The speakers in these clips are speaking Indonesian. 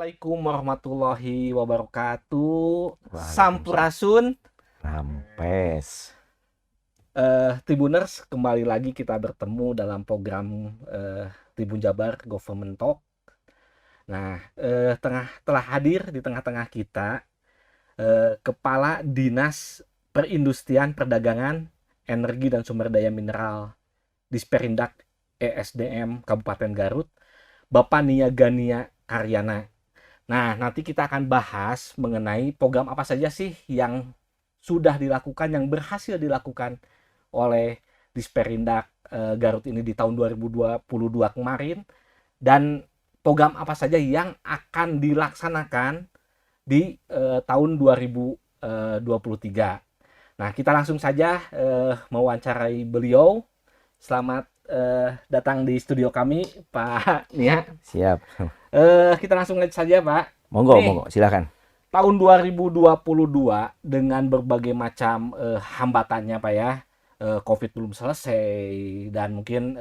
Assalamualaikum warahmatullahi wabarakatuh. Waalaikumsalam. Sampurasun, Rampes. Tribuners, kembali lagi kita bertemu dalam program Tribun Jabar Government Talk. Nah, telah hadir di tengah-tengah kita Kepala Dinas Perindustrian Perdagangan Energi dan Sumber Daya Mineral Disperindak ESDM Kabupaten Garut, Bapak Nia Gania Karyana. Nah, nanti kita akan bahas mengenai program apa saja sih yang sudah dilakukan, yang berhasil dilakukan oleh Disperindak Garut ini di tahun 2022 kemarin, dan program apa saja yang akan dilaksanakan di tahun 2023. Nah, kita langsung saja mewawancarai beliau. Selamat datang di studio kami, Pak Nia. Siap. Kita langsung aja saja, Pak. Monggo, Nih, monggo, silakan. tahun 2022 dengan berbagai macam hambatannya, Pak ya. COVID belum selesai dan mungkin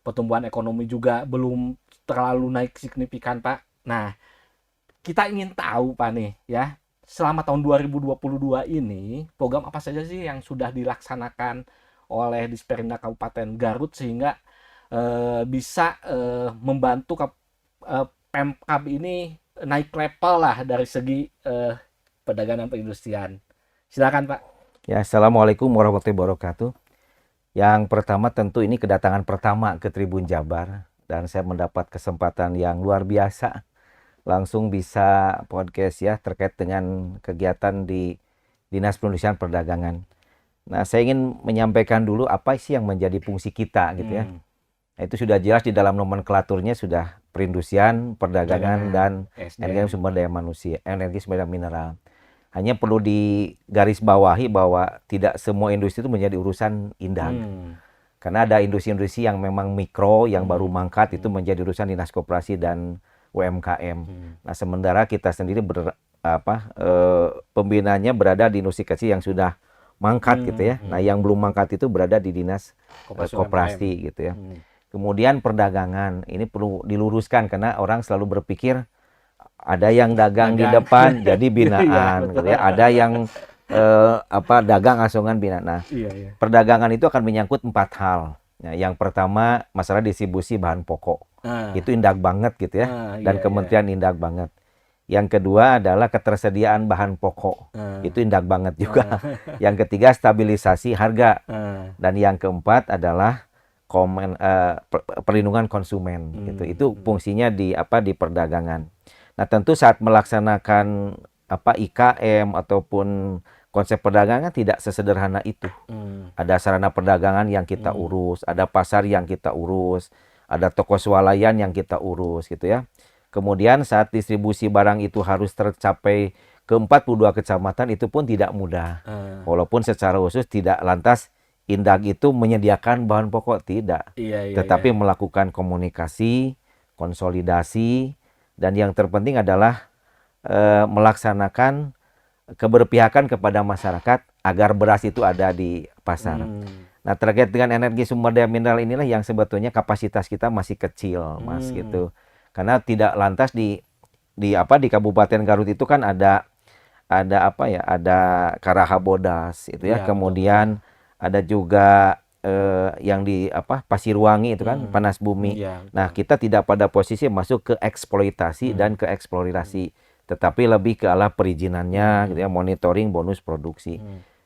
pertumbuhan ekonomi juga belum terlalu naik signifikan, Pak. Nah, kita ingin tahu, Pak nih, ya, selama tahun 2022 ini program apa saja sih yang sudah dilaksanakan oleh Disperindak Kabupaten Garut sehingga bisa membantu Pemkab ini naik level lah dari segi perdagangan perindustrian. Silakan, Pak. Ya, Assalamualaikum warahmatullahi wabarakatuh. Yang pertama tentu ini kedatangan pertama ke Tribun Jabar dan saya mendapat kesempatan yang luar biasa langsung bisa podcast ya terkait dengan kegiatan di Dinas Perindustrian Perdagangan. Nah, saya ingin menyampaikan dulu apa sih yang menjadi fungsi kita gitu ya. Nah, itu sudah jelas di dalam nomenklaturnya sudah perindustrian, perdagangan, dan energi sumber daya manusia, energi sumber daya mineral. Hanya perlu digarisbawahi bahwa tidak semua industri itu menjadi urusan Indag. Karena ada industri-industri yang memang mikro, yang baru mangkat itu menjadi urusan Dinas Koperasi dan UMKM. Nah, sementara kita sendiri pembinaannya berada di industri kecil yang sudah mangkat gitu ya. Nah, yang belum mangkat itu berada di Dinas Koperasi gitu ya. Kemudian perdagangan, ini perlu diluruskan karena orang selalu berpikir ada yang dagang di depan jadi binaan gitu ya. Ada yang dagang asongan binaan. Nah, perdagangan itu akan menyangkut 4 hal. Nah, yang pertama masalah distribusi bahan pokok. Itu Indag banget gitu ya. Dan kementerian Indag banget. Yang kedua adalah ketersediaan bahan pokok. Itu Indag banget juga. Yang ketiga stabilisasi harga. Dan yang keempat adalah perlindungan konsumen gitu. Itu fungsinya di perdagangan. Nah, tentu saat melaksanakan IKM ataupun konsep perdagangan tidak sesederhana itu. Ada sarana perdagangan yang kita urus, ada pasar yang kita urus, ada toko swalayan yang kita urus gitu ya. Kemudian saat distribusi barang itu harus tercapai ke 42 kecamatan itu pun tidak mudah. Walaupun secara khusus tidak lantas Indag itu menyediakan bahan pokok, tidak. Tetapi melakukan komunikasi, konsolidasi, dan yang terpenting adalah melaksanakan keberpihakan kepada masyarakat agar beras itu ada di pasar. Nah, terkait dengan energi sumber daya mineral inilah yang sebetulnya kapasitas kita masih kecil, Mas, gitu. Karena tidak lantas di Kabupaten Garut itu kan ada Karahabodas itu ya, kemudian ada juga yang di Pasirwangi itu kan panas bumi. Nah, kita tidak pada posisi masuk ke eksploitasi dan ke eksplorasi, tetapi lebih ke arah perizinannya gitu ya, monitoring, bonus produksi.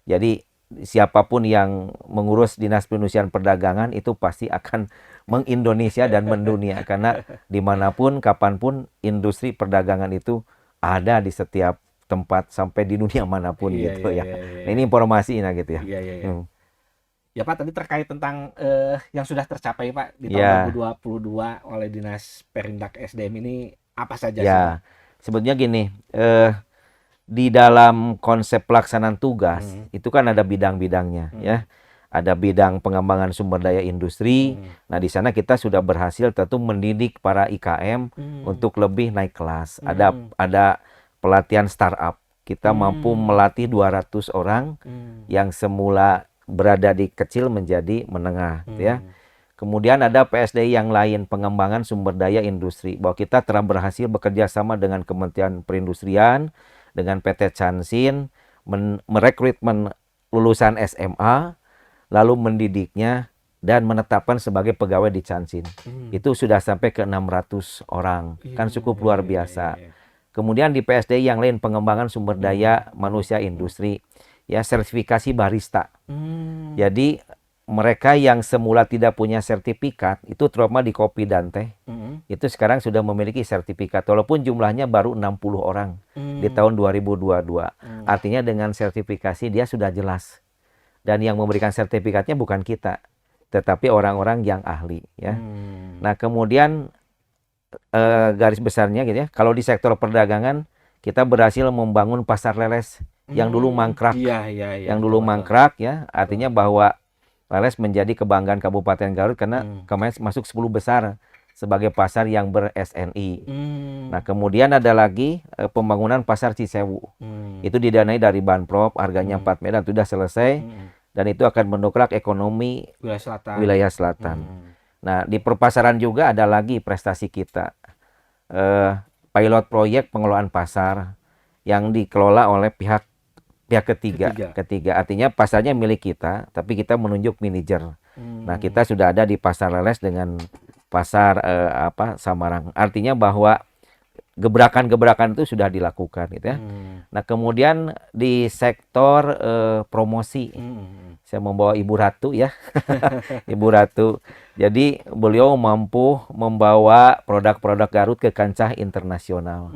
Jadi siapapun yang mengurus Dinas Perindustrian Perdagangan itu pasti akan mengindonesia dan mendunia, karena dimanapun kapanpun industri perdagangan itu ada di setiap tempat sampai di dunia manapun gitu ya. Nah, ini informasi gitu ya. Ya, Pak, tadi terkait tentang yang sudah tercapai, Pak, di tahun 2022 oleh Dinas Perindak SDM ini apa saja sih, Pak? Sebetulnya gini, di dalam konsep pelaksanaan tugas itu kan ada bidang-bidangnya ya. Ada bidang pengembangan sumber daya industri. Nah, di sana kita sudah berhasil tentu mendidik para IKM untuk lebih naik kelas. Ada pelatihan startup. Kita mampu melatih 200 orang yang semula berada di kecil menjadi menengah gitu ya. Kemudian ada PSDI yang lain, pengembangan sumber daya industri. Bahwa kita telah berhasil bekerja sama dengan Kementerian Perindustrian, dengan PT Chansin, merekrutmen lulusan SMA, lalu mendidiknya, dan menetapkan sebagai pegawai di Chansin. Itu sudah sampai ke 600 orang. Kan cukup luar biasa. Kemudian di PSDI yang lain, pengembangan sumber daya manusia industri. Ya, sertifikasi barista. Jadi mereka yang semula tidak punya sertifikat, itu terutama di kopi dan teh, itu sekarang sudah memiliki sertifikat. Walaupun jumlahnya baru 60 orang di tahun 2022. Artinya dengan sertifikasi dia sudah jelas. Dan yang memberikan sertifikatnya bukan kita, tetapi orang-orang yang ahli. Ya. Nah, kemudian garis besarnya gitu ya, kalau di sektor perdagangan, kita berhasil membangun pasar leles yang dulu mangkrak. Yang dulu mangkrak, ya, artinya bahwa Leles menjadi kebanggaan Kabupaten Garut karena kemarin masuk 10 besar sebagai pasar yang ber-SNI. Nah, kemudian ada lagi pembangunan pasar Cisewu. Itu didanai dari Banprop, harganya 4 miliar, sudah selesai. Dan itu akan mendongkrak ekonomi wilayah selatan. Nah, di perpasaran juga ada lagi prestasi kita. Pilot proyek pengelolaan pasar yang dikelola oleh pihak ketiga. Artinya pasarnya milik kita, tapi kita menunjuk manajer. Nah, kita sudah ada di pasar Leles dengan pasar Samarang. Artinya bahwa gebrakan-gebrakan itu sudah dilakukan, gitu ya. Nah, kemudian di sektor promosi, saya membawa Ibu Ratu, ya. Ibu Ratu. Jadi beliau mampu membawa produk-produk Garut ke kancah internasional.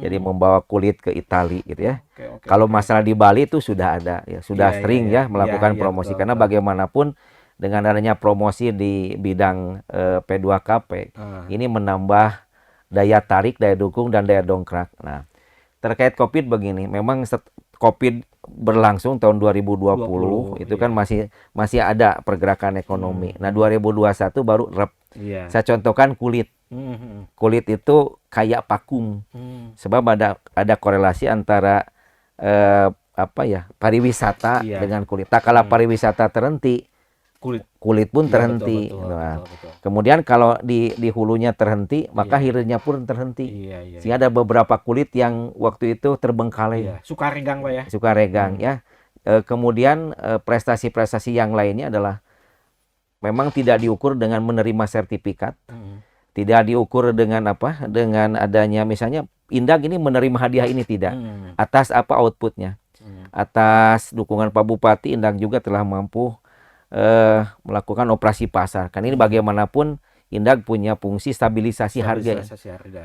Jadi membawa kulit ke Italia, gitu ya. Kalau masalah di Bali itu sudah ada, ya, sudah sering ya melakukan promosi. Karena bagaimanapun dengan adanya promosi di bidang P2KP, ini menambah daya tarik, daya dukung, dan daya dongkrak. Nah, terkait COVID begini, memang COVID berlangsung tahun 2020, itu kan masih ada pergerakan ekonomi. Nah, 2021 baru rep. Saya contohkan kulit. Kulit itu kayak pakum. Sebab ada korelasi antara pariwisata dengan kulit. Tak kala pariwisata terhenti, kulit pun terhenti. Betul. Kemudian kalau di hulunya terhenti, maka hilirnya pun terhenti. Sehingga ada beberapa kulit yang waktu itu terbengkalai. Suka regang, Pak, ya. Suka regang, ya. Kemudian prestasi-prestasi yang lainnya adalah memang tidak diukur dengan menerima sertifikat. Tidak diukur dengan dengan adanya misalnya Indag ini menerima hadiah ini, tidak. Atas outputnya. Atas dukungan Pak Bupati, Indag juga telah mampu melakukan operasi pasar. Kan ini bagaimanapun Indag punya fungsi stabilisasi harga.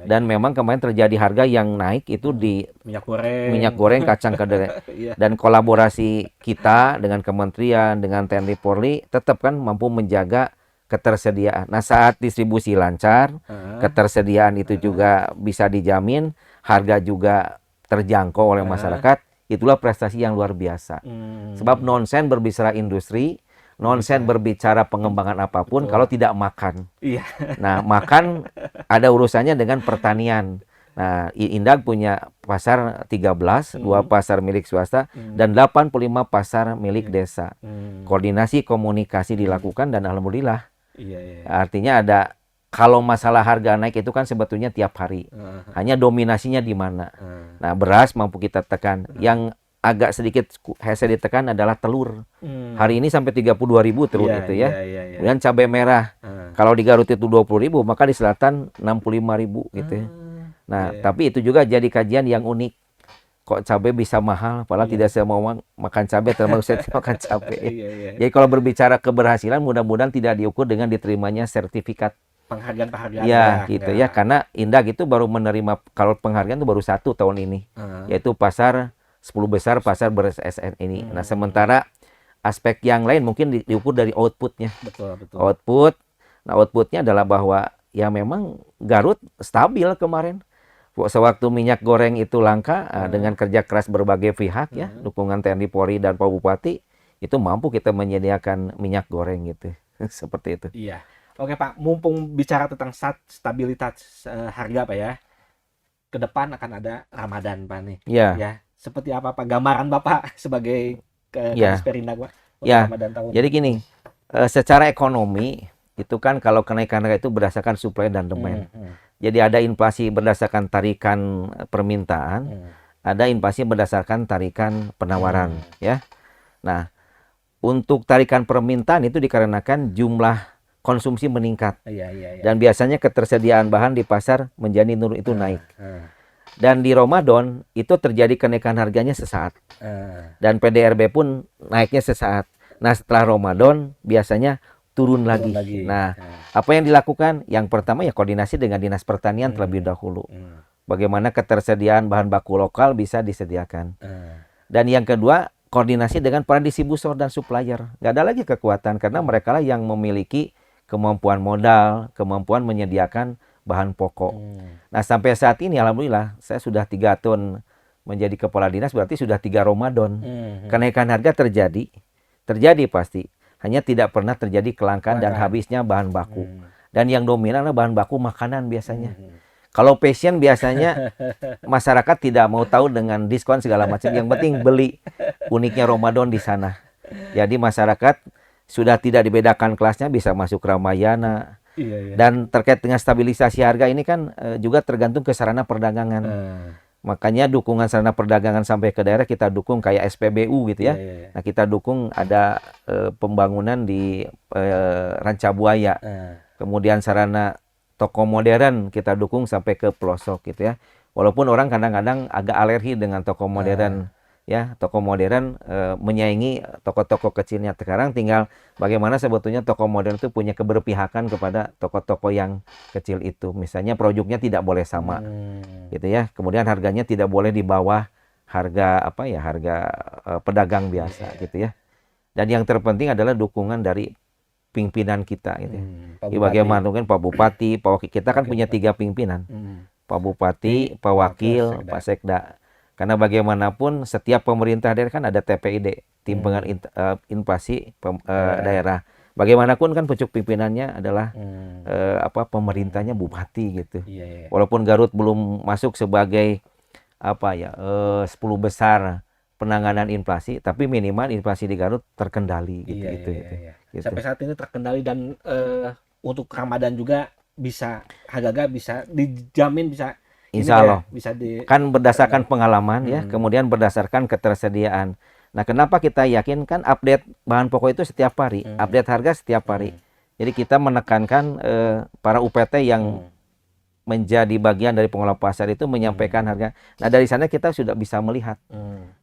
Dan memang kemarin terjadi harga yang naik itu di minyak goreng, kacang kedelai. Dan kolaborasi kita dengan kementerian, dengan TNI Polri tetap kan mampu menjaga ketersediaan. Nah, saat distribusi lancar, ketersediaan itu juga bisa dijamin, harga juga terjangkau oleh masyarakat. Itulah prestasi yang luar biasa. Sebab nonsen berbicara industri, nonsen berbicara pengembangan apapun kalau tidak makan. Nah, makan ada urusannya dengan pertanian. Nah, Indag punya pasar 13, 2 pasar milik swasta, dan 85 pasar milik desa. Koordinasi komunikasi dilakukan dan alhamdulillah. Artinya ada, kalau masalah harga naik itu kan sebetulnya tiap hari. Hanya dominasinya di mana. Nah, beras mampu kita tekan. Yang agak sedikit hese ditekan adalah telur. Hari ini sampai 32.000 telur itu, ya. Kemudian cabai merah. Kalau di Garut itu 20.000, maka di selatan 65.000 gitu, ya. Nah, tapi itu juga jadi kajian yang unik. Kok cabai bisa mahal, padahal tidak semua makan cabai, termasuk saya makan cabai. Jadi kalau berbicara keberhasilan, mudah-mudahan tidak diukur dengan diterimanya sertifikat penghargaan. Ya, gitu ya. Karena Indag itu baru menerima, kalau penghargaan itu baru 1 tahun ini, yaitu pasar 10 besar pasar ber-SN ini. Nah, sementara aspek yang lain mungkin diukur dari outputnya. Betul. Output. Nah, outputnya adalah bahwa ya memang Garut stabil kemarin. Sewaktu minyak goreng itu langka, dengan kerja keras berbagai pihak, ya, dukungan TNI Polri dan Pak Bupati, itu mampu kita menyediakan minyak goreng gitu. Seperti itu. Iya. Oke, Pak, mumpung bicara tentang stabilitas harga, Pak, ya. Ke depan akan ada Ramadan, Pak, nih. Ya. Seperti apa, Pak, gambaran Bapak sebagai Kadis Perindak, Pak? Ya. Ramadan tahun. Jadi gini, secara ekonomi itu kan kalau kenaikan harga itu berdasarkan supply dan demand. Hmm. Jadi ada inflasi berdasarkan tarikan permintaan, Hmm. ada inflasi berdasarkan tarikan penawaran, Hmm. ya. Nah, untuk tarikan permintaan itu dikarenakan jumlah konsumsi meningkat Iya, iya, iya. dan biasanya ketersediaan bahan di pasar menjadi nurun itu naik. Ah, Dan di Ramadan itu terjadi kenaikan harganya sesaat dan PDRB pun naiknya sesaat. Nah, setelah Ramadan biasanya turun turun lagi. lagi. Nah, apa yang dilakukan? Yang pertama ya koordinasi dengan Dinas Pertanian terlebih dahulu. Bagaimana ketersediaan bahan baku lokal bisa disediakan. Dan yang kedua, koordinasi dengan para distributor dan supplier. Nggak ada lagi kekuatan karena mereka lah yang memiliki kemampuan modal, kemampuan menyediakan bahan pokok. Nah, sampai saat ini alhamdulillah saya sudah 3 tahun menjadi kepala dinas, berarti sudah 3 Ramadan. Kenaikan harga terjadi pasti. Hanya tidak pernah terjadi kelangkaan dan habisnya bahan baku. Dan yang dominan adalah bahan baku makanan biasanya. Kalau passion biasanya masyarakat tidak mau tahu dengan diskon segala macam. Yang penting beli. Uniknya Ramadan di sana. Jadi masyarakat sudah tidak dibedakan kelasnya, bisa masuk Ramayana. Iya, iya. Dan terkait dengan stabilisasi harga ini kan juga tergantung ke sarana perdagangan. Makanya dukungan sarana perdagangan sampai ke daerah kita dukung kayak SPBU gitu ya. Iya, iya, iya. Nah, kita dukung ada pembangunan di Rancabuaya. Kemudian sarana toko modern kita dukung sampai ke pelosok gitu ya. Walaupun orang kadang-kadang agak alergi dengan toko modern ya, toko modern menyaingi toko-toko kecilnya. Sekarang tinggal bagaimana sebetulnya toko modern itu punya keberpihakan kepada toko-toko yang kecil itu. Misalnya produknya tidak boleh sama gitu ya. Kemudian harganya tidak boleh di bawah harga apa ya, harga pedagang biasa gitu ya. Dan yang terpenting adalah dukungan dari pimpinan kita gitu ya. Pak Bagaimana Bupati. kan Pak Bupati, Pak Wakil, kita kan Wakil punya Bupati. 3 pimpinan. Pak Wakil, Bupati, Pak Wakil, Sekda. Pak Sekda. Karena bagaimanapun setiap pemerintah daerah kan ada TPID, Tim Pengendalian Inflasi Daerah. Bagaimanapun kan pucuk pimpinannya adalah pemerintahnya bupati gitu. Iya, iya. Walaupun Garut belum masuk sebagai 10 besar penanganan inflasi, tapi minimal inflasi di Garut terkendali gitu. Iya, gitu, iya, gitu. iya, iya. Gitu. Sampai saat ini terkendali dan untuk Ramadan juga bisa harga bisa dijamin bisa ini Insya Allah. ya, bisa di Kan berdasarkan pengalaman ya, kemudian berdasarkan ketersediaan. Nah, kenapa kita yakin? Kan update bahan pokok itu setiap hari, update harga setiap hari. Jadi kita menekankan para UPT yang menjadi bagian dari pengelola pasar itu menyampaikan harga. Nah, dari sana kita sudah bisa melihat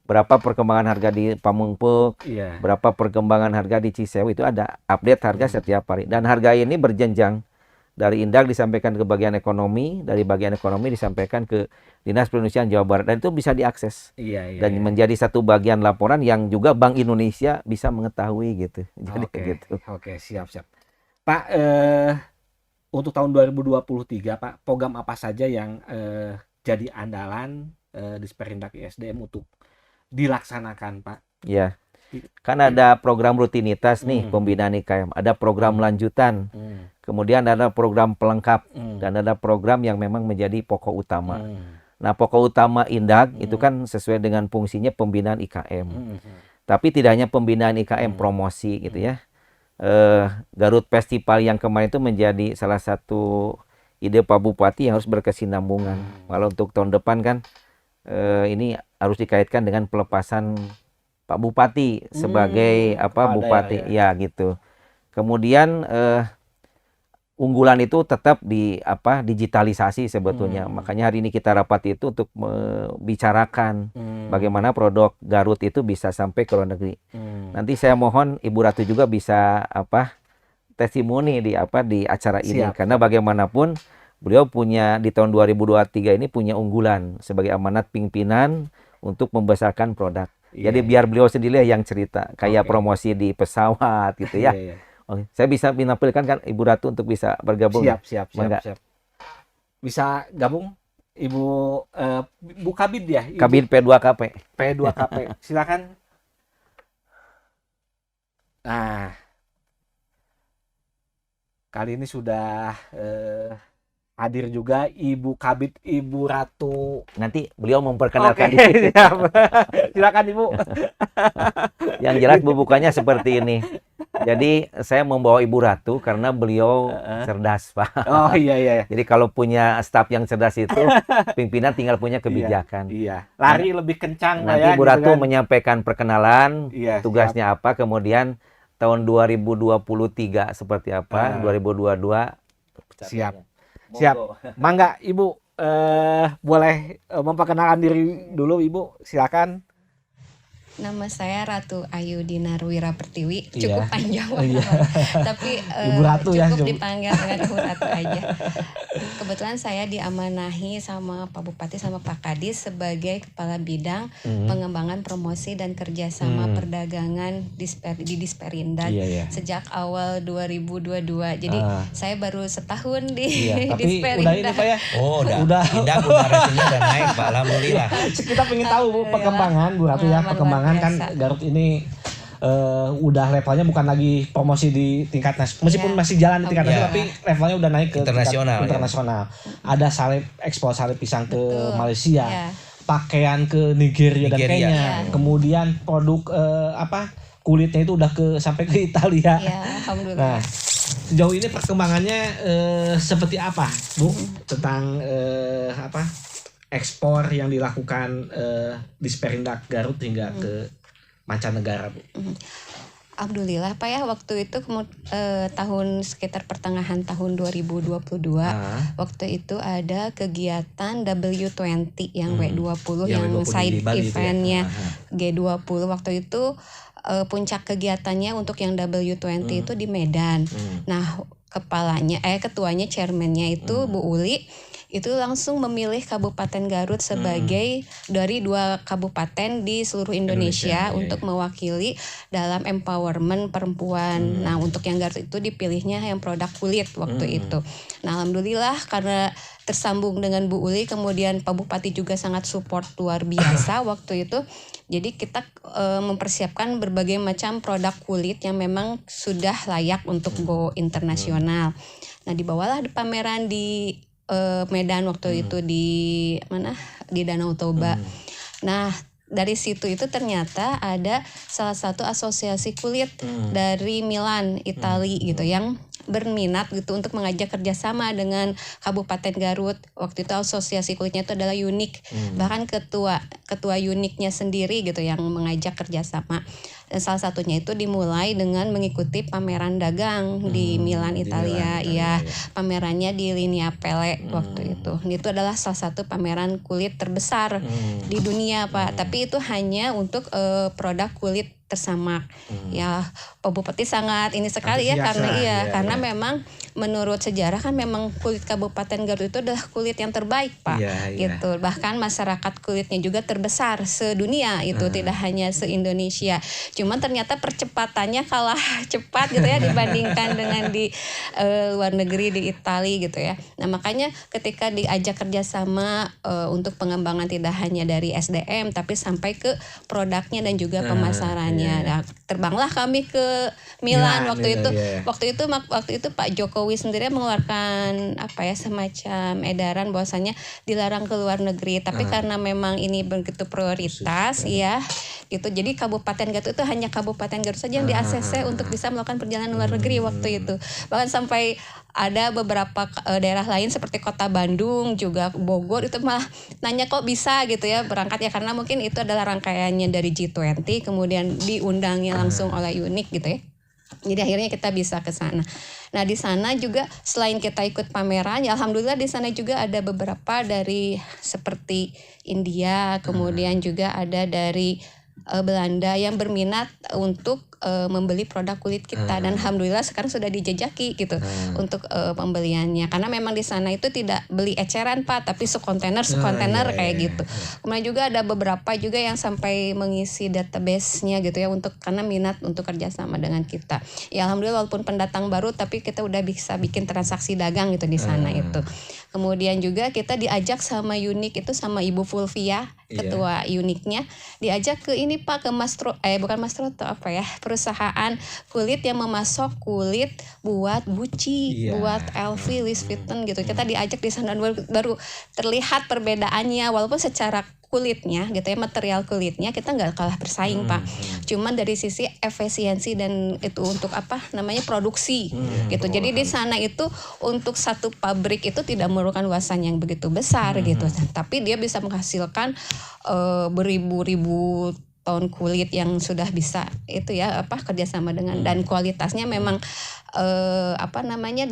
berapa perkembangan harga di Pamengpeuk, Iya. berapa perkembangan harga di Cisewu, itu ada update harga setiap hari. Dan harga ini berjenjang. Dari Indak disampaikan ke bagian ekonomi, dari bagian ekonomi disampaikan ke Dinas Perindustrian Jawa Barat, dan itu bisa diakses. Iya, iya, Dan iya. menjadi satu bagian laporan yang juga Bank Indonesia bisa mengetahui gitu. Jadi Oke, gitu. oke, siap, siap. Pak, untuk tahun 2023, Pak, program apa saja yang jadi andalan di Sperindak ISDM untuk dilaksanakan, Pak? Ya. Kan ada program rutinitas nih, pembinaan IKM, ada program lanjutan, kemudian ada program pelengkap, dan ada program yang memang menjadi pokok utama. Nah, pokok utama Indak itu kan sesuai dengan fungsinya pembinaan IKM. Tapi tidak hanya pembinaan IKM, promosi gitu ya. Garut Festival yang kemarin itu menjadi salah satu ide Pak Bupati yang harus berkesinambungan. Kalau untuk tahun depan kan ini harus dikaitkan dengan pelepasan Pak Bupati sebagai Bupati ya gitu. Kemudian unggulan itu tetap digitalisasi sebetulnya. Makanya hari ini kita rapat itu untuk membicarakan bagaimana produk Garut itu bisa sampai ke luar negeri. Nanti saya mohon Ibu Ratu juga bisa testimoni di acara ini. Siap, Karena bagaimanapun beliau punya di tahun 2023 ini punya unggulan sebagai amanat pimpinan untuk membesarkan produk. Jadi biar beliau sendiri yang cerita, kayak promosi di pesawat gitu ya. Iya, iya. Oke, saya bisa menampilkan kan Ibu Ratu untuk bisa bergabung. Siap, siap, siap, siap. Bisa gabung Ibu Bu Kabid ya? Ibu Kabin P2KP. P2KP. Silakan. Nah, kali ini sudah hadir juga Ibu Kabid Ibu Ratu. Nanti beliau Oke, memperkenalkan diri. siap. Silakan Ibu. Yang jelas bubukannya seperti ini. Jadi saya membawa Ibu Ratu karena beliau Heeh. cerdas, Pak. Oh iya iya Jadi kalau punya staf yang cerdas itu, pimpinan tinggal punya iya kebijakan. iya. Nah, Lari lebih kencang Pak nanti ya Ibu gitu Ratu kan. menyampaikan perkenalan, Iya siap. tugasnya apa, kemudian tahun 2023 seperti apa, Ah, 2022 siap. pencapaiannya. Siap. Monggo. Mangga Ibu boleh memperkenalkan diri dulu Ibu. Silakan. Nama saya Ratu Ayu Dinarwira Pertiwi. Cukup Iya. panjang Iya. banget. Tapi Ibu Ratu ya. cukup dipanggil dengan Ibu Ratu aja. Kebetulan saya diamanahi sama Pak Bupati sama Pak Kadis sebagai Kepala Bidang Pengembangan Promosi dan Kerjasama Perdagangan di Disperindak Iya ya. sejak awal 2022. Jadi Ah. saya baru setahun di Iya, tapi udah ini Disperindak. Pak ya. Oh, Udah. indah Bu, narasinya udah naik Pak, alhamdulillah. Kita pengen tahu Bu perkembangan Bu Ratu ya. Pengalaman Perkembangan luar kan biasa. Garut ini udah levelnya bukan lagi promosi di tingkat nasional, meskipun Iya. masih jalan di tingkat nasional, tapi Alhamdulillah. levelnya udah naik ke tingkat Internasional, ya. internasional. Ada ekspor salep pisang ke Betul. Malaysia, Iya. pakaian ke Nigeria dan Nigeria. Kenya, Iya. kemudian produk kulitnya itu udah sampai ke Italia. Ya, alhamdulillah. Nah, sejauh ini perkembangannya seperti apa, Bu? Tentang ekspor yang dilakukan Disperindak Garut hingga ke mancanegara, Bu. Alhamdulillah Pak ya, waktu itu tahun sekitar pertengahan tahun 2022 Ah, waktu itu ada kegiatan W20 yang W20 yang yang W20 di side Bali itu ya. eventnya Ah, G20. Waktu itu puncak kegiatannya untuk yang W20 itu di Medan. Nah, ketuanya chairman-nya itu Bu Uli itu langsung memilih Kabupaten Garut sebagai dari 2 kabupaten di seluruh Indonesia Indonesia, iya, untuk mewakili dalam empowerment perempuan. Nah, untuk yang Garut itu dipilihnya yang produk kulit waktu itu. Nah, alhamdulillah karena tersambung dengan Bu Uli, kemudian Pak Bupati juga sangat support luar biasa waktu itu. Jadi kita mempersiapkan berbagai macam produk kulit yang memang sudah layak untuk go internasional. Nah, dibawalah di pameran di Medan waktu itu di mana? Di Danau Toba. Nah, dari situ itu ternyata ada salah satu asosiasi kulit dari Milan, Italia gitu yang berminat gitu untuk mengajak kerjasama dengan Kabupaten Garut. Waktu itu asosiasi kulitnya itu adalah Unik, bahkan ketua Uniknya sendiri gitu yang mengajak kerjasama. Dan salah satunya itu dimulai dengan mengikuti pameran dagang di Milan, di Italia. Milan, Iya, ya. pamerannya di Linea Pelle waktu itu. Itu adalah salah satu pameran kulit terbesar di dunia, Pak. Tapi itu hanya untuk produk kulit tersamak. Ya, Pak Bupati sangat ini sekali ya Antusias karena lah, karena iya. memang menurut sejarah kan memang kulit Kabupaten Garut itu adalah kulit yang terbaik, Pak. Iya, iya. Gitu. Bahkan masyarakat kulitnya juga terbesar sedunia itu, tidak hanya se-Indonesia. Cuman ternyata percepatannya kalah cepat gitu ya dibandingkan dengan di luar negeri di Italia gitu ya. Nah, makanya ketika diajak kerjasama untuk pengembangan tidak hanya dari SDM tapi sampai ke produknya dan juga pemasarannya. Nah, terbanglah kami ke Milan Milan, waktu iya, itu. iya. Waktu itu Pak Jokowi sendiri mengeluarkan semacam edaran bahwasanya dilarang ke luar negeri. Tapi karena memang ini begitu prioritas ya gitu. Jadi Kabupaten Garut itu hanya Kabupaten Garut saja yang di ACC untuk bisa melakukan perjalanan luar negeri waktu itu. Bahkan sampai ada beberapa daerah lain seperti Kota Bandung juga Bogor itu malah nanya kok bisa gitu ya berangkat ya, karena mungkin itu adalah rangkaiannya dari G20 kemudian diundangnya langsung oleh Unik gitu ya. Jadi akhirnya kita bisa ke sana. Nah, di sana juga selain kita ikut pameran, ya alhamdulillah di sana juga ada beberapa dari seperti India, kemudian juga ada dari Belanda yang berminat untuk membeli produk kulit kita, dan alhamdulillah sekarang sudah dijajaki gitu untuk pembeliannya, karena memang di sana itu tidak beli eceran Pak, tapi sekontainer kayak gitu. Kemudian juga ada beberapa juga yang sampai mengisi database-nya gitu ya untuk karena minat untuk kerjasama dengan kita. Ya alhamdulillah walaupun pendatang baru tapi kita udah bisa bikin transaksi dagang gitu di sana itu. Kemudian juga kita diajak sama Unik itu sama Ibu Fulvia, ketua Uniknya, diajak ke ini Pak, ke bukan Mastroto, apa ya, perusahaan kulit yang memasok kulit buat Gucci, buat LV, Louis Vuitton gitu. Kita diajak di sana, baru terlihat perbedaannya, walaupun secara kulitnya gitu ya, material kulitnya kita nggak kalah bersaing Pak. Cuman dari sisi efisiensi dan itu untuk apa namanya produksi gitu. Jadi di sana itu untuk satu pabrik itu tidak memerlukan luasan yang begitu besar gitu. Tapi dia bisa menghasilkan beribu-ribu ton kulit yang sudah bisa itu ya kerjasama dengan dan kualitasnya memang apa namanya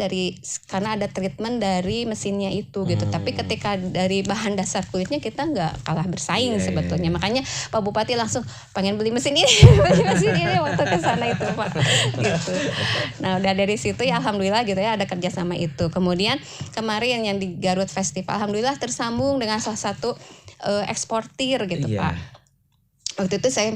karena ada treatment dari mesinnya itu gitu. Tapi ketika dari bahan dasar kulitnya kita nggak kalah bersaing sebetulnya. Makanya Pak Bupati langsung pengen beli mesin ini, waktu ke sana itu Pak. Gitu. Nah udah dari situ ya alhamdulillah gitu ya ada kerjasama itu. Kemudian kemarin yang di Garut Festival alhamdulillah tersambung dengan salah satu eksportir gitu Pak. Waktu itu saya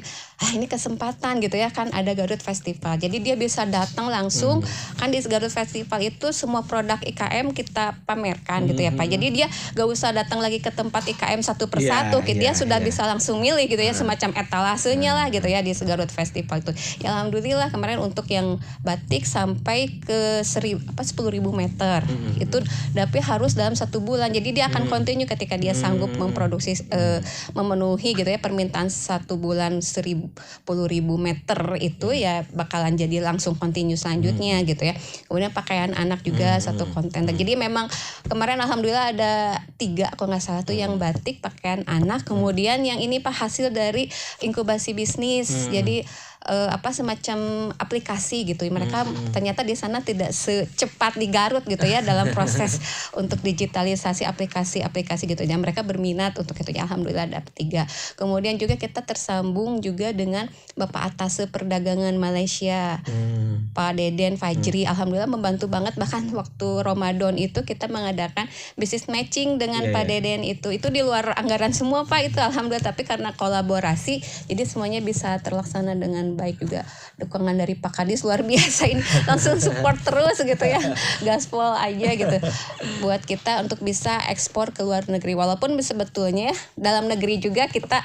ini kesempatan gitu ya, kan ada Garut Festival. Jadi dia bisa datang langsung kan di Garut Festival itu semua produk IKM kita pamerkan gitu ya Pak. Jadi dia gak usah datang lagi ke tempat IKM satu persatu, dia sudah bisa langsung milih gitu ya, semacam etalasenya lah gitu ya di Garut Festival itu. Ya alhamdulillah kemarin untuk yang batik sampai ke 10.000 meter. Itu tapi harus dalam 1 bulan. Jadi dia akan continue ketika dia sanggup memproduksi memenuhi gitu ya permintaan 1 bulan 10.000 meter itu ya bakalan jadi langsung continue selanjutnya gitu ya. Kemudian pakaian anak juga satu kontainer. Jadi memang kemarin alhamdulillah ada 3 kalau nggak salah tuh yang batik, pakaian anak, kemudian yang ini Pak hasil dari inkubasi bisnis. Jadi semacam aplikasi gitu. Mereka ternyata di sana tidak secepat di Garut gitu ya dalam proses untuk digitalisasi aplikasi gitu. Dan mereka berminat untuk itu ya alhamdulillah ada 3. Kemudian juga kita tersambung juga dengan Bapak Atase Perdagangan Malaysia. Pak Deden Fajri alhamdulillah membantu banget, bahkan waktu Ramadan itu kita mengadakan business matching dengan Pak Deden itu di luar anggaran semua Pak itu alhamdulillah, tapi karena kolaborasi jadi semuanya bisa terlaksana dengan baik. Juga dukungan dari Pak Kadis luar biasa, ini langsung support terus gitu ya, gaspol aja gitu buat kita untuk bisa ekspor ke luar negeri, walaupun sebetulnya dalam negeri juga kita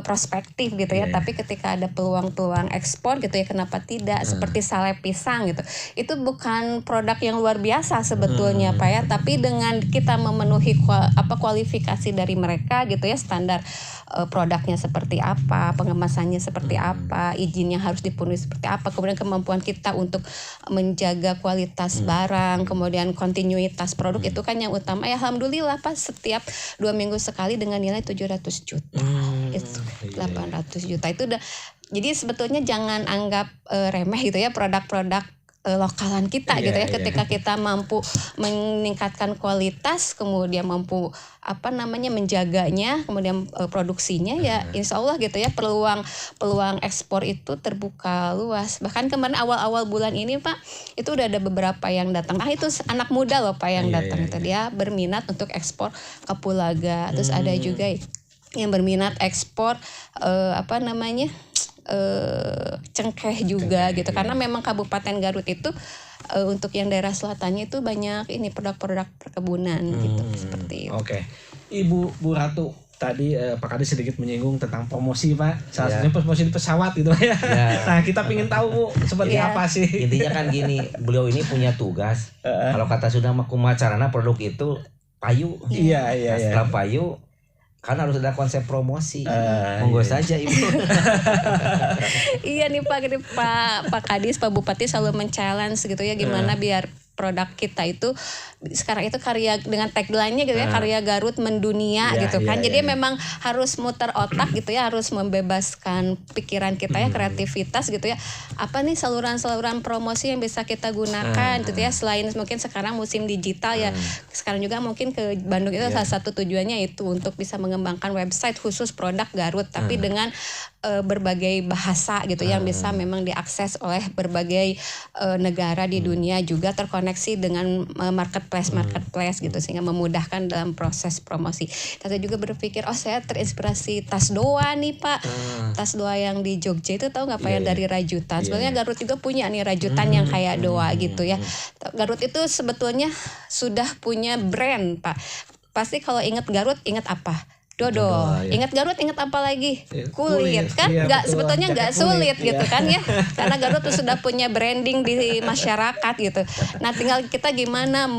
prospektif gitu ya, tapi ketika ada peluang ekspor gitu ya kenapa tidak, seperti sale pisang gitu, itu bukan produk yang luar biasa sebetulnya Pak ya, tapi dengan kita memenuhi kualifikasi dari mereka gitu ya, standar produknya seperti apa, pengemasannya seperti apa, izin yang harus dipenuhi seperti apa, kemudian kemampuan kita untuk menjaga kualitas barang, kemudian kontinuitas produk itu kan yang utama ya. Alhamdulillah Pak setiap 2 minggu sekali dengan nilai 700 juta itu 800 juta itu udah. Jadi sebetulnya jangan anggap remeh gitu ya produk-produk lokalan kita gitu ya, ketika kita mampu meningkatkan kualitas, kemudian mampu menjaganya, kemudian produksinya ya insya Allah gitu ya peluang ekspor itu terbuka luas. Bahkan kemarin awal-awal bulan ini Pak itu udah ada beberapa yang datang, itu anak muda loh Pak yang datang itu dia berminat untuk ekspor kapulaga. Terus ada juga yang berminat ekspor cengkeh juga gitu, karena memang Kabupaten Garut itu untuk yang daerah selatannya itu banyak ini produk-produk perkebunan gitu seperti itu. Oke. Bu Ratu tadi Pak Kadis sedikit menyinggung tentang promosi Pak, salah satunya promosi di pesawat gitu ya. Nah kita ingin tahu Bu seperti apa sih? Intinya kan gini, beliau ini punya tugas. Kalau kata sudah makumacarana produk itu payu. Iya. Setelah payu kan harus ada konsep promosi. Monggo saja Ibu. Iya nih Pak Kadis, Pak Bupati selalu men-challenge gitu ya, gimana biar produk kita itu sekarang itu karya dengan tagline-nya gitu ya, karya Garut mendunia gitu kan. Jadi memang harus muter otak gitu ya, harus membebaskan pikiran kita ya, kreativitas gitu ya. Apa nih saluran-saluran promosi yang bisa kita gunakan gitu ya, selain mungkin sekarang musim digital ya. Sekarang juga mungkin ke Bandung itu salah satu tujuannya itu untuk bisa mengembangkan website khusus produk Garut, tapi dengan berbagai bahasa gitu yang bisa memang diakses oleh berbagai negara di dunia, juga terkoneksi dengan marketplace gitu sehingga memudahkan dalam proses promosi. Saya juga berpikir saya terinspirasi tas Doa nih Pak. Tas Doa yang di Jogja itu tahu nggak Pak yang dari rajutan. Sebenarnya Garut juga punya nih rajutan yang kayak Doa gitu ya. Garut itu sebetulnya sudah punya brand Pak. Pasti kalau ingat Garut ingat apa? Dodol. Ya. Ingat Garut ingat apa lagi? Kulit. Kan Iya, nggak betul. sebetulnya nggak Jaket kulit, sulit gitu iya. kan ya, karena Garut tuh sudah punya branding di masyarakat gitu. Nah tinggal kita gimana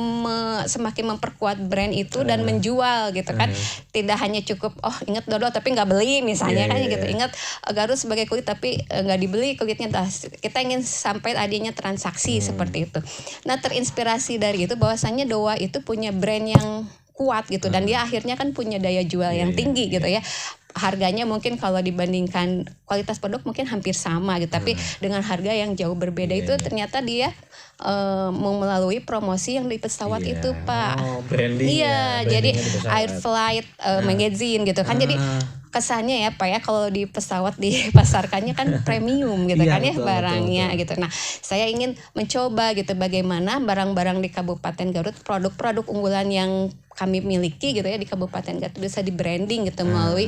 semakin memperkuat brand itu dan menjual gitu kan. Tidak hanya cukup ingat dodol tapi nggak beli misalnya kan gitu. Ingat Garut sebagai kulit tapi nggak dibeli kulitnya. Kita ingin sampai adanya transaksi seperti itu. Nah terinspirasi dari itu bahwasannya Doa itu punya brand yang kuat gitu dan dia akhirnya kan punya daya jual yang tinggi gitu ya. Harganya mungkin kalau dibandingkan kualitas produk mungkin hampir sama gitu, tapi dengan harga yang jauh berbeda itu ternyata dia mau melalui promosi yang di pesawat itu Pak. Branding Iya, ya, jadi brandingnya di pesawat. Air Flight Magazine gitu kan. Jadi kesannya ya Pak ya kalau di pesawat dipasarkannya kan premium gitu Iya, kan ya betul, barangnya betul. gitu. Nah, saya ingin mencoba gitu bagaimana barang-barang di Kabupaten Garut, produk-produk unggulan yang kami miliki gitu ya di Kabupaten Garut bisa di branding gitu melalui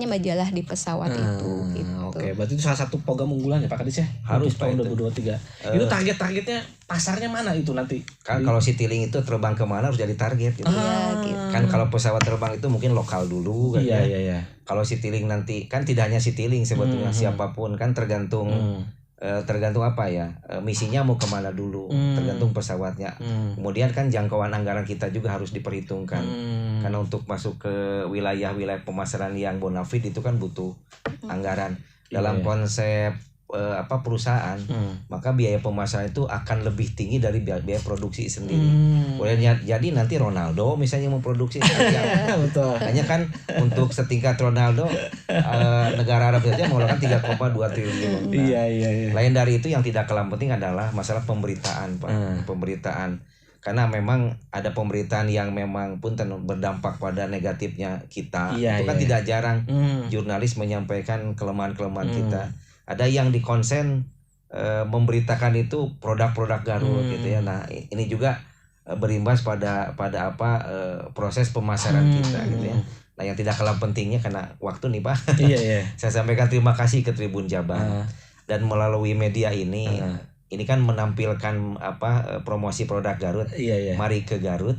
majalah di pesawat itu gitu. Oke, berarti itu salah satu program unggulan ya Pak Kadis ya? Harus, untuk tahun Pak, itu. 2023. Itu targetnya pasarnya mana itu nanti? Kan kalau Citylink itu terbang kemana harus jadi target gitu. Iya gitu. Kan kalau pesawat terbang itu mungkin lokal dulu kan Iya, ya. iya, iya. Kalau Citylink nanti kan tidak hanya Citylink sebetulnya siapapun kan tergantung tergantung apa ya misinya mau kemana dulu, tergantung pesawatnya. Kemudian kan jangkauan anggaran kita juga harus diperhitungkan karena untuk masuk ke wilayah-wilayah pemasaran yang bonafide itu kan butuh anggaran dalam konsep perusahaan, maka biaya pemasaran itu akan lebih tinggi dari biaya produksi sendiri. Boleh jadi nanti Ronaldo misalnya memproduksi Betul. hanya kan untuk setingkat Ronaldo negara Arab saja mengeluarkan 3,2 triliun. Nah, Iya. lain dari itu yang tidak kalah penting adalah masalah pemberitaan Pak. Pemberitaan. Karena memang ada pemberitaan yang memang pun berdampak pada negatifnya kita. Iya, Itu kan iya. tidak jarang jurnalis menyampaikan kelemahan-kelemahan kita. Ada yang dikonsen memberitakan itu produk-produk Garut gitu ya. Nah, ini juga berimbas pada proses pemasaran kita gitu ya. Nah, yang tidak kalah pentingnya karena waktu nih Pak. Iya. Saya sampaikan terima kasih ke Tribun Jabar. Dan melalui media ini kan menampilkan promosi produk Garut. Iya. Mari ke Garut,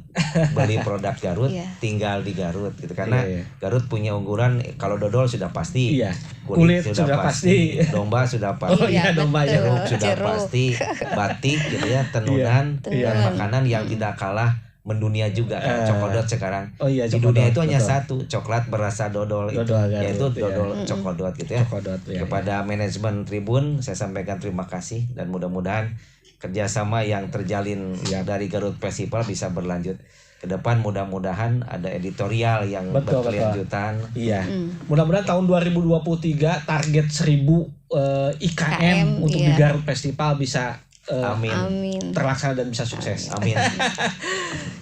beli produk Garut, Iya. tinggal di Garut gitu. Karena Iya. Garut punya unggulan kalau dodol sudah pasti. Iya. Kulit Kulit sudah sudah pasti, pasti. domba sudah pasti, Oh iya, domba ya. betul. jeruk sudah Jeruk. pasti, batik gitu ya, tenunan Iya. dan makanan yang tidak kalah mendunia juga kan, cokodot sekarang. Oh iya, Di cokodot, dunia itu hanya betul. satu, coklat berasa dodol, Dodol Garut, yaitu iya. dodol cokodot gitu ya. Cokodot, iya. Kepada manajemen Tribun saya sampaikan terima kasih dan mudah-mudahan kerjasama yang terjalin dari Garut Festival bisa berlanjut ke depan. Mudah-mudahan ada editorial yang Betul. berkelanjutan. Iya. Mudah-mudahan tahun 2023 target 1000 IKM untuk di iya. Garut Festival bisa Amin. Amin. terlaksana dan bisa sukses. Amin.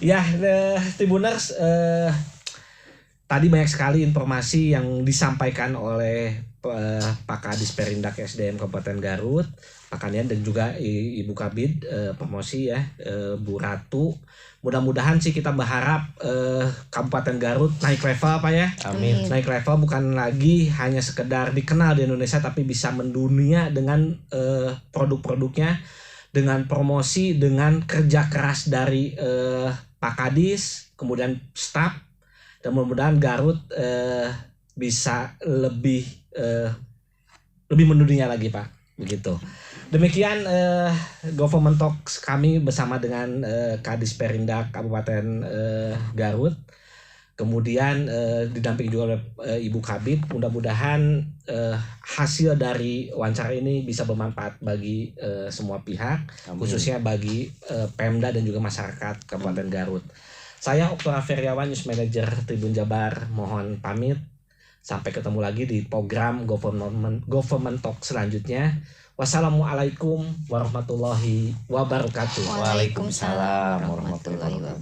Ya, Tribuners, tadi banyak sekali informasi yang disampaikan oleh Pak Kadis Perindak SDM Kabupaten Garut, Pak Kanian dan juga Ibu Kabid promosi ya, Bu Ratu. Mudah-mudahan sih kita berharap Kabupaten Garut naik level Pak ya. Amin. Naik level bukan lagi hanya sekedar dikenal di Indonesia tapi bisa mendunia dengan produk-produknya, dengan promosi, dengan kerja keras dari Pak Kadis, kemudian staf, dan mudah-mudahan Garut bisa lebih mendunia lagi Pak, begitu. Demikian Government Talks kami bersama dengan Kadis Perindak Kabupaten Garut. Kemudian didampingi juga oleh Ibu Kabid. Mudah-mudahan hasil dari wawancara ini bisa bermanfaat bagi semua pihak, Amin. khususnya bagi Pemda dan juga masyarakat Kabupaten Garut. Saya Oktora Feriawan, News Manager Tribun Jabar, mohon pamit. Sampai ketemu lagi di program Government Talk selanjutnya. Wassalamualaikum warahmatullahi wabarakatuh. Waalaikumsalam warahmatullahi wabarakatuh.